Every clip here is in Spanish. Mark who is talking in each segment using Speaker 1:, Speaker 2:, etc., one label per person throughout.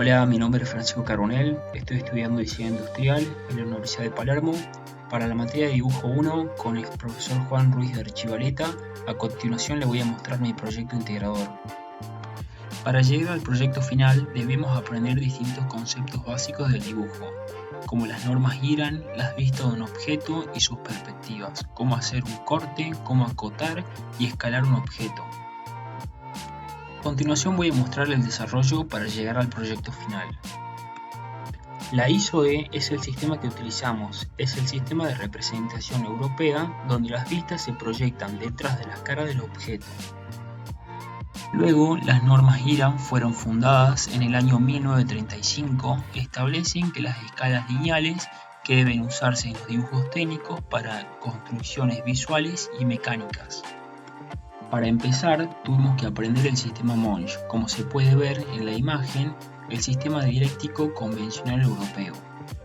Speaker 1: Hola, mi nombre es Francisco Carbonell, estoy estudiando diseño industrial en la Universidad de Palermo para la materia de dibujo 1 con el profesor Juan Ruiz de Archibaleta. A continuación le voy a mostrar mi proyecto integrador. Para llegar al proyecto final debemos aprender distintos conceptos básicos del dibujo, como las normas GIRAN, las vistas de un objeto y sus perspectivas, cómo hacer un corte, cómo acotar y escalar un objeto. A continuación voy a mostrar el desarrollo para llegar al proyecto final. La ISO-E es el sistema que utilizamos, es el sistema de representación europea donde las vistas se proyectan detrás de la cara del objeto. Luego, las normas GIRAN fueron fundadas en el año 1935 que establecen que las escalas lineales que deben usarse en los dibujos técnicos para construcciones visuales y mecánicas. Para empezar, tuvimos que aprender el sistema Monge, como se puede ver en la imagen, el sistema dialéctico convencional europeo.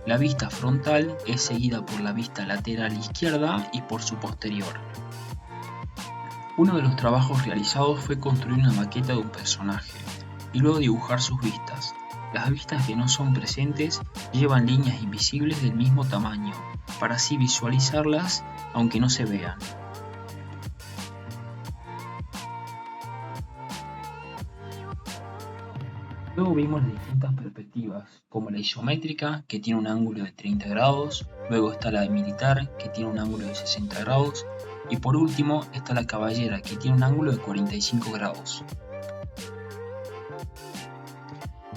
Speaker 1: La vista frontal es seguida por la vista lateral izquierda y por su posterior. Uno de los trabajos realizados fue construir una maqueta de un personaje y luego dibujar sus vistas. Las vistas que no son presentes llevan líneas invisibles del mismo tamaño, para así visualizarlas aunque no se vean. Luego vimos las distintas perspectivas, como la isométrica, que tiene un ángulo de 30 grados, luego está la militar, que tiene un ángulo de 60 grados, y por último está la caballera, que tiene un ángulo de 45 grados.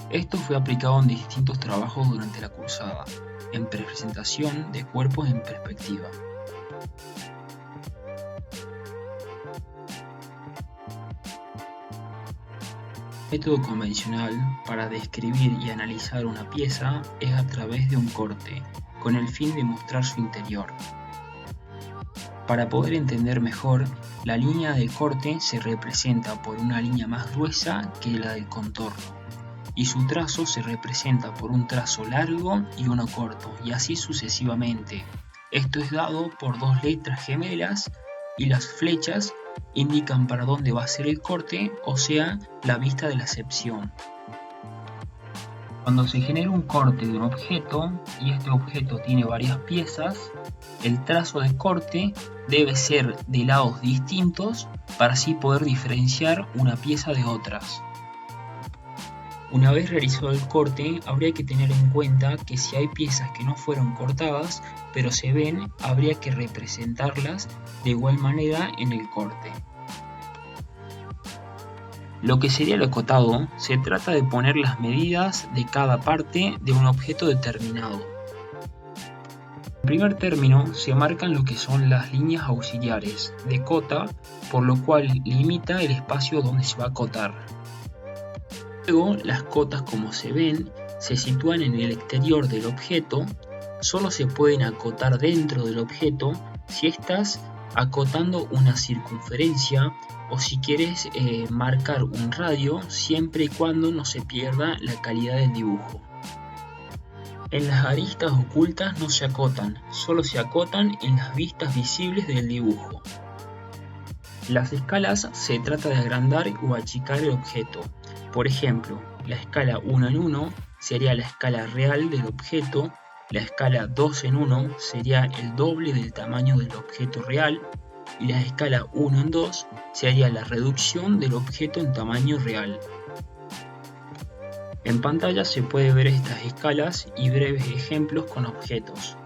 Speaker 1: Esto fue aplicado en distintos trabajos durante la cursada, en presentación de cuerpos en perspectiva. El método convencional para describir y analizar una pieza es a través de un corte, con el fin de mostrar su interior. Para poder entender mejor, la línea de corte se representa por una línea más gruesa que la del contorno, y su trazo se representa por un trazo largo y uno corto, y así sucesivamente. Esto es dado por dos letras gemelas y las flechas indican para dónde va a ser el corte, o sea, la vista de la sección. Cuando se genera un corte de un objeto y este objeto tiene varias piezas, el trazo de corte debe ser de lados distintos para así poder diferenciar una pieza de otras. Una vez realizado el corte, habría que tener en cuenta que si hay piezas que no fueron cortadas, pero se ven, habría que representarlas de igual manera en el corte. Lo que sería el acotado, se trata de poner las medidas de cada parte de un objeto determinado. En primer término, se marcan lo que son las líneas auxiliares de cota, por lo cual limita el espacio donde se va a acotar. Luego, las cotas, como se ven, se sitúan en el exterior del objeto. Solo se pueden acotar dentro del objeto si estás acotando una circunferencia o si quieres marcar un radio, siempre y cuando no se pierda la calidad del dibujo. En las aristas ocultas no se acotan, solo se acotan en las vistas visibles del dibujo. Las escalas se trata de agrandar o achicar el objeto. Por ejemplo, la escala 1 en 1 sería la escala real del objeto, la escala 2 en 1 sería el doble del tamaño del objeto real y la escala 1 en 2 sería la reducción del objeto en tamaño real. En pantalla se puede ver estas escalas y breves ejemplos con objetos.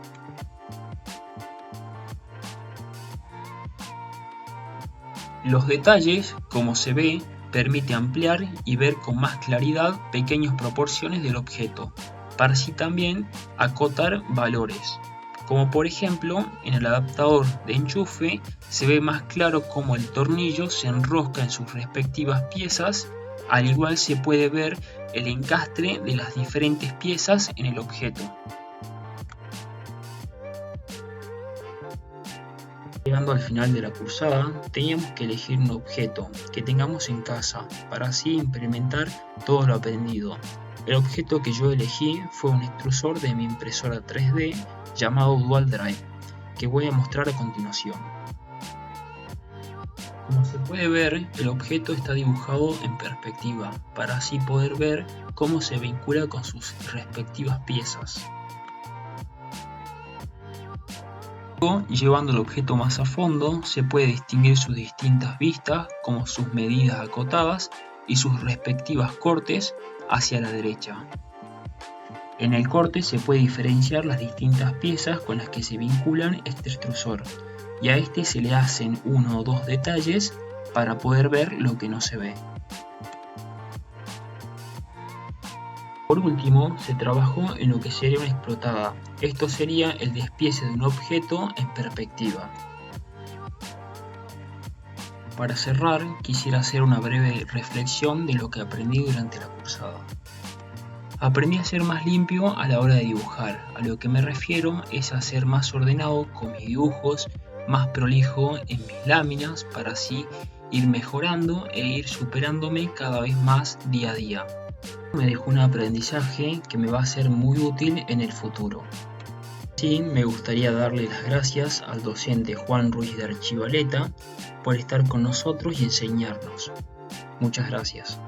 Speaker 1: Los detalles, como se ve, permite ampliar y ver con más claridad pequeñas proporciones del objeto, para así también acotar valores. Como por ejemplo, en el adaptador de enchufe se ve más claro cómo el tornillo se enrosca en sus respectivas piezas, al igual se puede ver el encastre de las diferentes piezas en el objeto. Llegando al final de la cursada, teníamos que elegir un objeto que tengamos en casa para así implementar todo lo aprendido. El objeto que yo elegí fue un extrusor de mi impresora 3D llamado Dual Drive, que voy a mostrar a continuación. Como se puede ver, el objeto está dibujado en perspectiva, para así poder ver cómo se vincula con sus respectivas piezas. Luego, llevando el objeto más a fondo, se puede distinguir sus distintas vistas, como sus medidas acotadas y sus respectivas cortes hacia la derecha. En el corte se puede diferenciar las distintas piezas con las que se vinculan este extrusor, y a este se le hacen uno o dos detalles para poder ver lo que no se ve. Por último, se trabajó en lo que sería una explotada. Esto sería el despiece de un objeto en perspectiva. Para cerrar, quisiera hacer una breve reflexión de lo que aprendí durante la cursada. Aprendí a ser más limpio a la hora de dibujar. A lo que me refiero es a ser más ordenado con mis dibujos, más prolijo en mis láminas, para así ir mejorando e ir superándome cada vez más día a día. Me dejó un aprendizaje que me va a ser muy útil en el futuro. Sí, me gustaría darle las gracias al docente Juan Ruiz de Archibaleta por estar con nosotros y enseñarnos. Muchas gracias.